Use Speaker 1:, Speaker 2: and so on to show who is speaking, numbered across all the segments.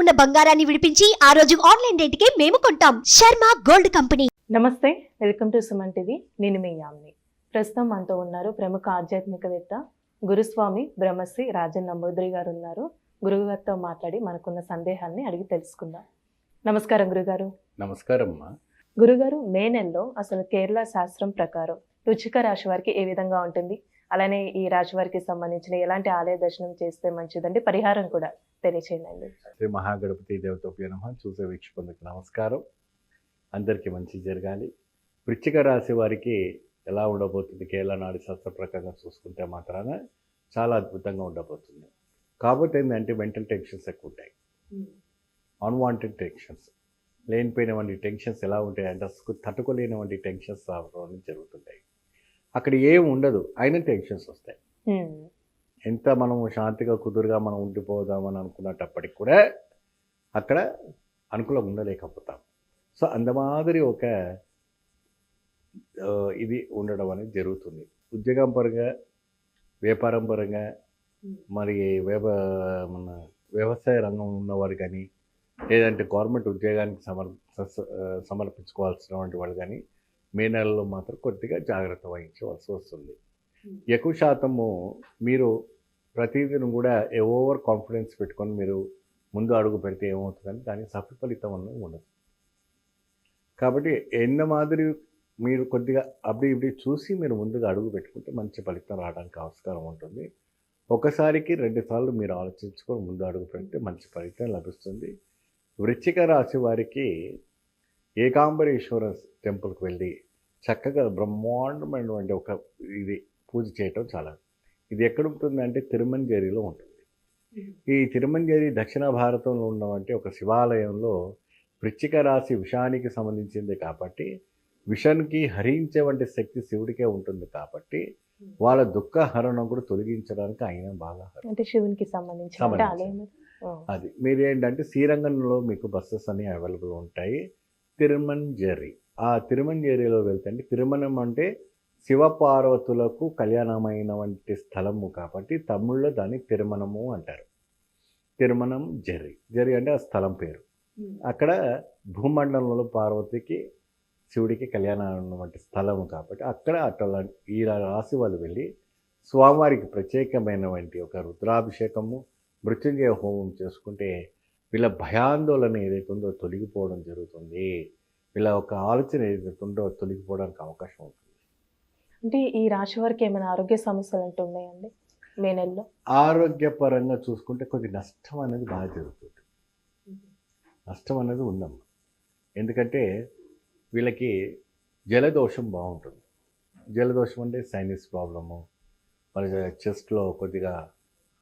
Speaker 1: ఉన్న బంగారాన్ని విడిపించి ఆ రోజు ఆన్లైన్ రేటుకే మేము కొంటాం. Sharma gold company.
Speaker 2: నమస్తే, వెల్కమ్ టు సుమన్ టీవీ. నేను మీ యామిని. ప్రస్తుతం మనతో ఉన్నారు ప్రముఖ ఆధ్యాత్మికవేత్త గురుస్వామి బ్రహ్మశ్రీ రాజన్ నంబూద్రి గారు ఉన్నారు. గురువుగారితో మాట్లాడి మనకున్న సందేహాన్ని అడిగి తెలుసుకుందాం. నమస్కారం గురుగారు.
Speaker 3: నమస్కారం అమ్మా.
Speaker 2: గురుగారు, మే నెలలో అసలు కేరళ శాస్త్రం ప్రకారం వృశ్చిక రాశి వారికి ఏ విధంగా ఉంటుంది, అలానే ఈ రాశి వారికి సంబంధించిన ఎలాంటి ఆలయ దర్శనం చేస్తే మంచిదండి, పరిహారం కూడా తెలియచేయండి.
Speaker 3: శ్రీ మహాగణపతి దేవతోప్య నమః. చూసే వీక్షకులకు నమస్కారం. అందరికీ మంచి జరగాలి. వృశ్చిక రాశి వారికి ఎలా ఉండబోతుంది కేరళ నాడి శాస్త్ర ప్రకారంగా చూసుకుంటే మాత్రాన చాలా అద్భుతంగా ఉండబోతుంది. కాకపోతే ఏంటంటే మెంటల్ టెన్షన్స్ ఎక్కువ ఉంటాయి, అన్వాంటెడ్ టెన్షన్స్, లేనిపోయినటువంటి టెన్షన్స్ ఎలా ఉంటాయి అంటే అసలు తట్టుకోలేనటువంటి టెన్షన్స్ రావడం జరుగుతుంటాయి. అక్కడ ఏం ఉండదు, అయినా టెన్షన్స్ వస్తాయి. ఎంత మనం శాంతిగా కుదురుగా మనం ఉండిపోదామని అనుకున్నప్పటికి కూడా అక్కడ అనుకూలంగా ఉండలేకపోతాం. సో అందమాదిరి ఒక ఇది ఉండడం అనేది జరుగుతుంది. ఉద్యోగం పరంగా, వ్యాపారం పరంగా, మరి మన వ్యవసాయ రంగం ఉన్నవారు కానీ, లేదంటే గవర్నమెంట్ ఉద్యోగానికి సమర్పించుకోవాల్సినటువంటి వాళ్ళు కానీ మే నెలలో మాత్రం కొద్దిగా జాగ్రత్త వహించవలసి వస్తుంది. ఎక్కువ శాతము మీరు ప్రతిదినం కూడా ఓవర్ కాన్ఫిడెన్స్ పెట్టుకొని మీరు ముందు అడుగు పెడితే ఏమవుతుందని దానికి సఫలితం అన్నది ఉండదు. కాబట్టి ఎన్న మాదిరి మీరు కొద్దిగా అప్పుడు ఇప్పుడు చూసి మీరు ముందుగా అడుగు పెట్టుకుంటే మంచి ఫలితం రావడానికి ఆస్కారం ఉంటుంది. ఒకసారికి 2 సార్లు మీరు ఆలోచించుకొని ముందు అడుగు పెడితే మంచి ఫలితం లభిస్తుంది. వృశ్చిక రాశి వారికి ఏకాంబరేశ్వర టెంపుల్కి వెళ్ళి చక్కగా బ్రహ్మాండమైనటువంటి ఒక ఇది పూజ చేయటం చాలా. ఇది ఎక్కడ ఉంటుందంటే తిరుమంజేరిలో ఉంటుంది. ఈ తిరుమంజేరి దక్షిణ భారతంలో ఉన్నవంటి ఒక శివాలయంలో వృశ్చిక రాశి విషానికి సంబంధించింది కాబట్టి విషానికి హరించేవంటి శక్తి శివుడికే ఉంటుంది కాబట్టి వాళ్ళ దుఃఖ హరణం కూడా తొలగించడానికి ఆయన బాగా
Speaker 2: అంటే శివునికి సంబంధించి
Speaker 3: అది. మీరు ఏంటంటే శ్రీరంగంలో మీకు బస్సెస్ అన్నీ అవైలబుల్ ఉంటాయి. తిరుమంజేరి, ఆ తిరుమంజేరిలో వెళ్తే తిరుమణం అంటే శివపార్వతులకు కళ్యాణమైన వంటి స్థలము కాబట్టి తమిళ్లో దాన్ని తిరుమణము అంటారు. తిరుమణం జెర్రి, జెర్రి అంటే ఆ స్థలం పేరు. అక్కడ భూమండలంలో పార్వతికి శివుడికి కళ్యాణం వంటి స్థలము కాబట్టి అక్కడ అట్లా ఈ రాశి వాళ్ళు వెళ్ళి స్వామివారికి ప్రత్యేకమైనటువంటి ఒక రుద్రాభిషేకము, మృత్యుంజయ హోమం చేసుకుంటే వీళ్ళ భయాందోళన ఏదైతే ఉందో తొలగిపోవడం జరుగుతుంది. వీళ్ళ ఒక ఆలోచన ఏదైతే ఉందో తొలగిపోవడానికి అవకాశం ఉంటుంది.
Speaker 2: అంటే ఈ రాశి వారికి ఏమైనా ఆరోగ్య సమస్యలు అంటూ ఉన్నాయండి మే నెలలో?
Speaker 3: ఆరోగ్యపరంగా చూసుకుంటే కొద్ది నష్టం అనేది బాగా జరుగుతుంది. నష్టం అనేది ఉందమ్మా. ఎందుకంటే వీళ్ళకి జలదోషం బాగుంటుంది. జలదోషం అంటే సైనస్ ప్రాబ్లము, మరి చెస్ట్లో కొద్దిగా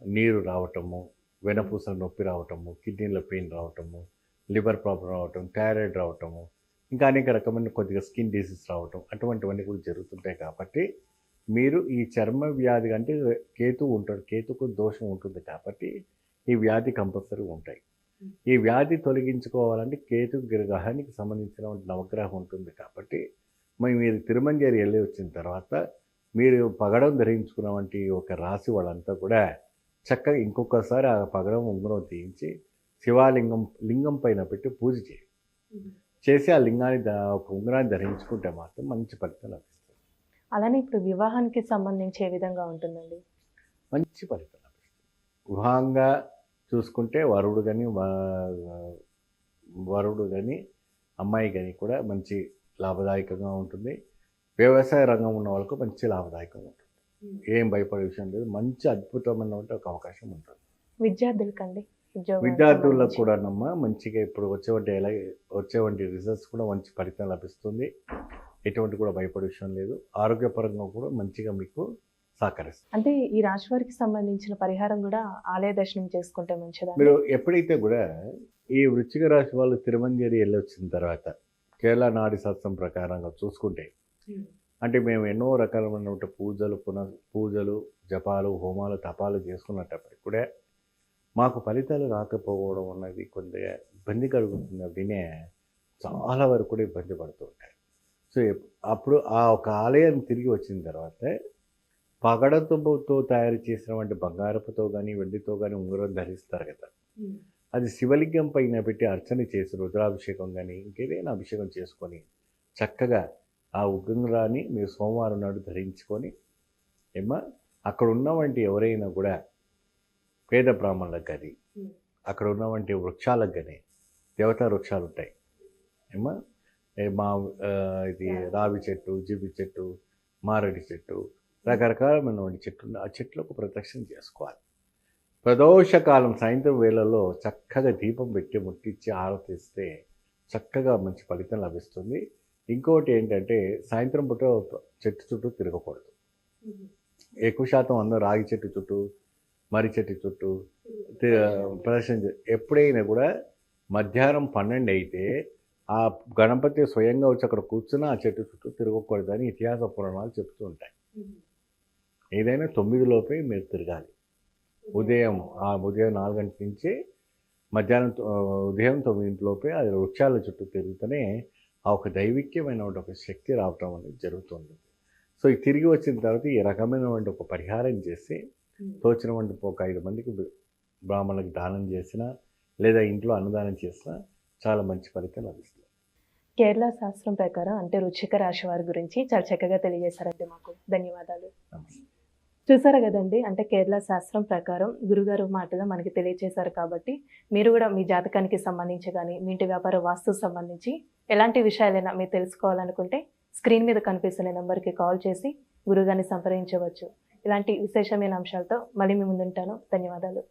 Speaker 3: నీరు రావటము, వెనపూసల నొప్పి రావటము, కిడ్నీలో పెయిన్ రావటము, లివర్ ప్రాబ్లం రావటం, థైరాయిడ్ రావటము, ఇంకా అనేక రకమైన కొద్దిగా స్కిన్ డిసీజ్ రావటం, అటువంటివన్నీ కూడా జరుగుతుంటాయి. కాబట్టి మీరు ఈ చర్మ వ్యాధి అంటే కేతువు ఉంటాడు, కేతుకు దోషం ఉంటుంది కాబట్టి ఈ వ్యాధి కంపల్సరీ ఉంటాయి. ఈ వ్యాధి తొలగించుకోవాలంటే కేతు గ్రహానికి సంబంధించిన నవగ్రహం ఉంటుంది కాబట్టి మీరు తిరుమంజేరి వెళ్ళి వచ్చిన తర్వాత మీరు పగడం ధరించుకున్న వంటి ఒక రాశి వాళ్ళంతా కూడా చక్కగా ఇంకొకసారి ఆ పగడం ఉంగరం తీయించి లింగం పైన పెట్టి పూజ చేసి ఆ లింగాన్ని ఒక ఉంగరాన్ని ధరించుకుంటే మాత్రం మంచి ఫలితం లభిస్తుంది.
Speaker 2: అలానే ఇప్పుడు వివాహానికి సంబంధించి ఏ విధంగా ఉంటుందండి?
Speaker 3: మంచి ఫలితం లభిస్తుంది. వివాహంగా చూసుకుంటే వరుడు కానీ అమ్మాయి కానీ కూడా మంచి లాభదాయకంగా ఉంటుంది. వ్యవసాయ రంగం ఉన్న వాళ్ళకు మంచి లాభదాయకంగా ఉంటుంది. ఏం భయపడే విషయం లేదు. మంచి అద్భుతమైన ఒక అవకాశం ఉంటుంది.
Speaker 2: విద్యార్థులకండి,
Speaker 3: విద్యార్థులకు కూడా మంచిగా ఇప్పుడు వచ్చేవంటి రిజల్ట్స్ కూడా మంచి ఫలితం లభిస్తుంది. ఎటువంటి కూడా భయపడే విషయం లేదు. ఆరోగ్యపరంగా కూడా మంచిగా మీకు సహకరిస్తుంది.
Speaker 2: అంటే ఈ రాశి వారికి సంబంధించిన పరిహారం కూడా ఆలయ దర్శనం చేసుకుంటే మంచిదా?
Speaker 3: మీరు ఎప్పుడైతే కూడా ఈ వృశ్చిక రాశి వాళ్ళు తిరుమంజేరి వెళ్ళి వచ్చిన తర్వాత కేరళ నాడి శాస్త్రం ప్రకారంగా చూసుకుంటే అంటే మేము ఎన్నో రకాలైన పూజలు, జపాలు, హోమాలు, తపాలు చేసుకున్నప్పటికీ కూడా మాకు ఫలితాలు రాకపోవడం అన్నది కొద్దిగా ఇబ్బంది కలుగుతుంది. వినే చాలా వరకు కూడా ఇబ్బంది పడుతూ ఉంటారు. సో అప్పుడు ఆ ఒక ఆలయం తిరిగి వచ్చిన తర్వాత పగడతో తయారు చేసినటువంటి బంగారపుతో కానీ వెండితో కానీ ఉంగరం ధరిస్తారు కదా. అది శివలింగం పైన పెట్టి అర్చన చేసి రుద్రాభిషేకం కానీ ఇంకేదైనా అభిషేకం చేసుకొని చక్కగా ఆ ఉగ్రాన్ని మీరు సోమవారం నాడు ధరించుకొని ఏమా అక్కడ ఉన్నవంటి ఎవరైనా కూడా పేద బ్రాహ్మణులకు కానీ అక్కడ ఉన్నవంటి వృక్షాలకు కానీ దేవతా వృక్షాలు ఉంటాయి ఏమా మా ఇది రావి చెట్టు జిబి చెట్టు మారడి చెట్టు రకరకాలమైనటువంటి చెట్లు ఆ చెట్లకు ప్రదక్షిణ చేసుకోవాలి. ప్రదోషకాలం సాయంత్రం వేళల్లో చక్కగా దీపం పెట్టి ముట్టించి ఆరతిస్తే చక్కగా మంచి ఫలితం లభిస్తుంది. ఇంకోటి ఏంటంటే సాయంత్రం పూట చెట్టు చుట్టూ తిరగకూడదు. ఎక్కువ శాతం అందరూ రాగి చెట్టు చుట్టూ మర్రి చెట్టు చుట్టూ ప్రదర్శన ఎప్పుడైనా కూడా మధ్యాహ్నం 12 అయితే ఆ గణపతి స్వయంగా వచ్చి అక్కడ కూర్చుని ఆ చెట్టు చుట్టూ తిరగకూడదని ఇతిహాస పురాణాలు చెప్తూ ఉంటాయి. ఏదైనా 9 లోపే మీరు తిరగాలి. ఉదయం 4 గంటల నుంచి మధ్యాహ్నం ఉదయం 9 లోపే అది వృక్షాల చుట్టూ తిరుగుతూనే ఆ ఒక దైవిక్యమైన ఒక శక్తి రావటం అనేది జరుగుతుంది. సో ఈ తిరిగి వచ్చిన తర్వాత ఈ రకమైనటువంటి ఒక పరిహారం చేసి తోచినటువంటి ఒక 5 మందికి బ్రాహ్మణులకు దానం చేసినా లేదా ఇంట్లో అన్నదానం చేసినా చాలా మంచి ఫలితం లభిస్తుంది.
Speaker 2: కేరళ శాస్త్రం ప్రకారం అంటే వృశ్చిక రాశి వారి గురించి చాలా చక్కగా తెలియజేశారండి. మాకు ధన్యవాదాలు. చూసారు కదండి, అంటే కేరళ శాస్త్రం ప్రకారం గురుగారు మాటగా మనకి తెలియజేశారు. కాబట్టి మీరు కూడా మీ జాతకానికి సంబంధించి కానీ మీ ఇంటి వ్యాపార వాస్తు సంబంధించి ఎలాంటి విషయాలైనా మీరు తెలుసుకోవాలనుకుంటే స్క్రీన్ మీద కనిపిస్తున్న నెంబర్కి కాల్ చేసి గురుగారిని సంప్రదించవచ్చు. ఇలాంటి విశేషమైన అంశాలతో మళ్ళీ మీ ముందుంటాను. ధన్యవాదాలు.